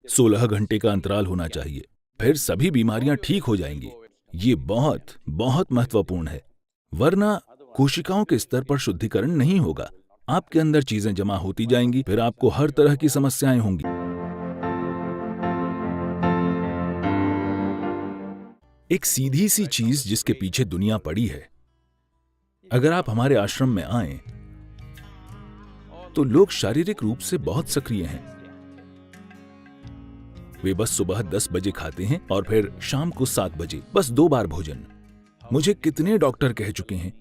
16 घंटे का अंतराल होना चाहिए, फिर सभी बीमारियां ठीक हो जाएंगी। ये बहुत बहुत महत्वपूर्ण है, वरना कोशिकाओं के स्तर पर शुद्धिकरण नहीं होगा। आपके अंदर चीजें जमा होती जाएंगी, फिर आपको हर तरह की समस्याएं होंगी। एक सीधी सी चीज जिसके पीछे दुनिया पड़ी है। अगर आप हमारे आश्रम में आए तो लोग शारीरिक रूप से बहुत सक्रिय हैं। वे बस सुबह 10 बजे खाते हैं और फिर शाम को 7 बजे, बस 2 बार भोजन। मुझे कितने डॉक्टर कह चुके हैं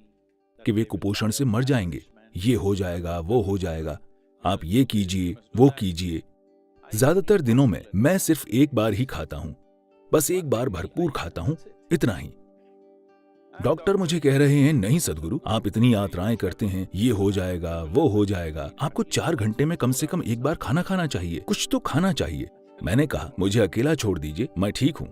कि वे कुपोषण से मर जाएंगे, ये हो जाएगा, वो हो जाएगा, आप ये कीजिए, वो कीजिए। ज्यादातर दिनों में मैं सिर्फ एक बार ही खाता हूं, बस एक बार भरपूर खाता हूं, इतना ही। डॉक्टर मुझे कह रहे हैं, नहीं सदगुरु, आप इतनी यात्राएं करते हैं, ये हो जाएगा, वो हो जाएगा, आपको 4 घंटे में कम से कम एक बार खाना खाना चाहिए, कुछ तो खाना चाहिए। मैंने कहा, मुझे अकेला छोड़ दीजिए, मैं ठीक हूं।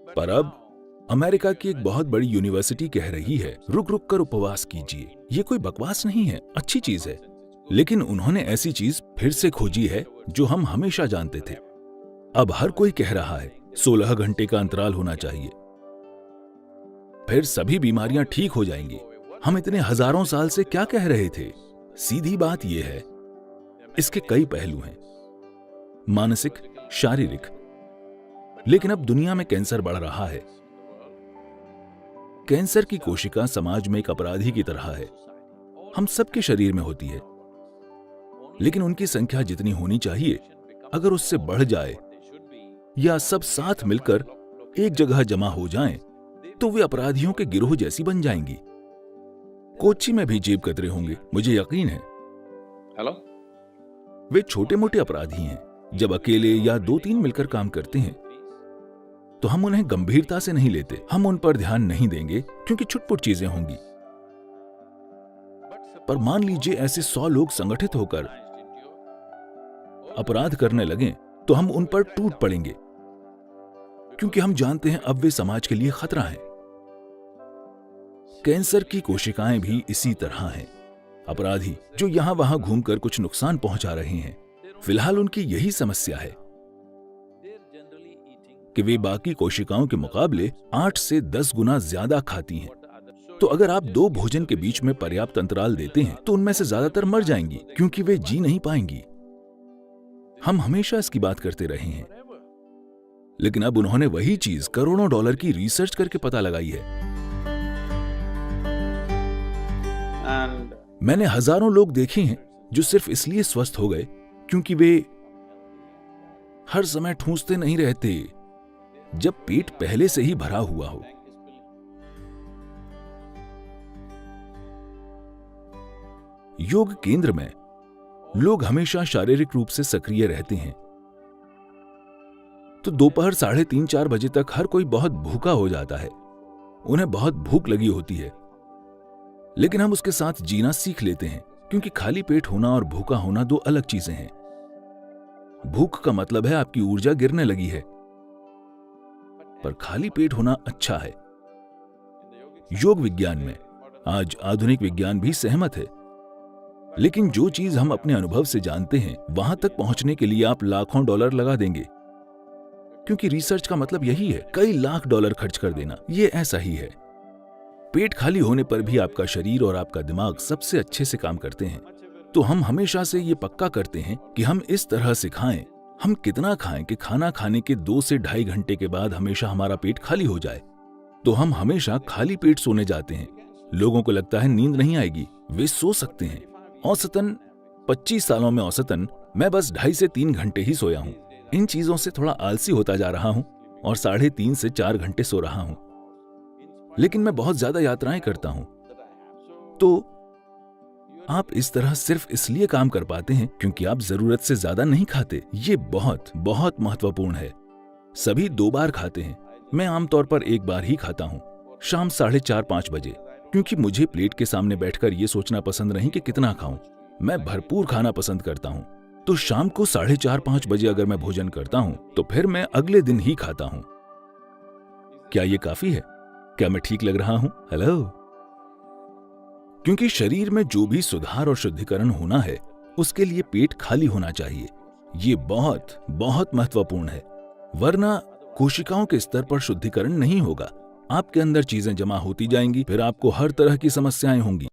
पर अब अमेरिका की एक बहुत बड़ी यूनिवर्सिटी कह रही है, रुक रुक कर उपवास कीजिए। ये कोई बकवास नहीं है, अच्छी चीज है, लेकिन उन्होंने ऐसी चीज फिर से खोजी है जो हम हमेशा जानते थे। अब हर कोई कह रहा है 16 घंटे का अंतराल होना चाहिए, फिर सभी बीमारियां ठीक हो जाएंगी। हम इतने हजारों साल से क्या कह रहे थे? सीधी बात यह है, इसके कई पहलू हैं, मानसिक, शारीरिक। लेकिन अब दुनिया में कैंसर बढ़ रहा है। कैंसर की कोशिका समाज में एक अपराधी की तरह है, हम सबके शरीर में होती है, लेकिन उनकी संख्या जितनी होनी चाहिए, अगर उससे बढ़ जाए या सब साथ मिलकर एक जगह जमा हो जाएं, तो वे अपराधियों के गिरोह जैसी बन जाएंगी। कोच्चि में भी जेब कतरे होंगे, मुझे यकीन है। हेलो, वे छोटे मोटे अपराधी हैं। जब अकेले या 2-3 मिलकर काम करते हैं तो हम उन्हें गंभीरता से नहीं लेते, हम उन पर ध्यान नहीं देंगे क्योंकि छुटपुट चीजें होंगी। पर मान लीजिए ऐसे 100 लोग संगठित होकर अपराध करने लगें तो हम उन पर टूट पड़ेंगे, क्योंकि हम जानते हैं अब वे समाज के लिए खतरा हैं। कैंसर की कोशिकाएं भी इसी तरह हैं, अपराधी जो यहां वहां घूमकर कुछ नुकसान पहुंचा रहे हैं। फिलहाल उनकी यही समस्या है कि वे बाकी कोशिकाओं के मुकाबले 8 से 10 गुना ज्यादा खाती हैं। तो अगर आप 2 भोजन के बीच में पर्याप्त अंतराल देते हैं तो उनमें से ज्यादातर मर जाएंगी, क्योंकि वे जी नहीं पाएंगी। हम हमेशा इसकी बात करते रहे हैं, लेकिन अब उन्होंने वही चीज करोड़ों डॉलर की रिसर्च करके पता लगाई है। मैंने हजारों लोग देखे हैं जो सिर्फ इसलिए स्वस्थ हो गए क्योंकि वे हर समय ठूंसते नहीं रहते जब पेट पहले से ही भरा हुआ हो। योग केंद्र में लोग हमेशा शारीरिक रूप से सक्रिय रहते हैं, तो दोपहर 3:30-4 बजे तक हर कोई बहुत भूखा हो जाता है, उन्हें बहुत भूख लगी होती है। लेकिन हम उसके साथ जीना सीख लेते हैं, क्योंकि खाली पेट होना और भूखा होना 2 अलग चीजें हैं। भूख का मतलब है आपकी ऊर्जा गिरने लगी है, पर खाली पेट होना अच्छा है। योग विज्ञान में आज आधुनिक विज्ञान भी सहमत है, लेकिन जो चीज हम अपने अनुभव से जानते हैं, वहां तक पहुंचने के लिए आप लाखों डॉलर लगा देंगे, क्योंकि रिसर्च का मतलब यही है, कई लाख डॉलर खर्च कर देना। ये ऐसा ही है। पेट खाली होने पर भी आपका शरीर और आपका दिमाग सबसे अच्छे से काम करते हैं। तो हम हमेशा से ये पक्का करते हैं कि हम इस तरह से खाएं, हम कितना खाएं कि खाना खाने के 2 से ढाई घंटे के बाद हमेशा हमारा पेट खाली हो जाए। तो हम हमेशा खाली पेट सोने जाते हैं। लोगों को लगता है नींद नहीं आएगी, वे सो सकते हैं। औसतन 25 सालों में औसतन मैं बस 2.5 से 3 घंटे ही सोया हूं। इन चीजों से थोड़ा आलसी होता जा रहा हूं और 3.5 से 4 घंटे सो रहा हूं। लेकिन मैं बहुत ज्यादा यात्राएं करता हूं। तो आप इस तरह सिर्फ इसलिए काम कर पाते हैं क्योंकि आप जरूरत से ज्यादा नहीं खाते। ये बहुत बहुत महत्वपूर्ण है। सभी 2 बार खाते हैं, मैं आमतौर पर 1 बार ही खाता हूं, शाम 4:30-5 बजे, क्योंकि मुझे प्लेट के सामने बैठकर यह सोचना पसंद नहीं कि कितना खाऊं। मैं भरपूर खाना पसंद करता हूं। तो शाम को 4:30-5 बजे अगर मैं भोजन करता हूं तो फिर मैं अगले दिन ही खाता हूं। क्या यह काफी है? क्या मैं ठीक लग रहा हूं? हेलो। क्योंकि शरीर में जो भी सुधार और शुद्धिकरण होना है, उसके लिए पेट खाली होना चाहिए। ये बहुत बहुत महत्वपूर्ण है, वरना कोशिकाओं के स्तर पर शुद्धिकरण नहीं होगा। आपके अंदर चीजें जमा होती जाएंगी, फिर आपको हर तरह की समस्याएं होंगी।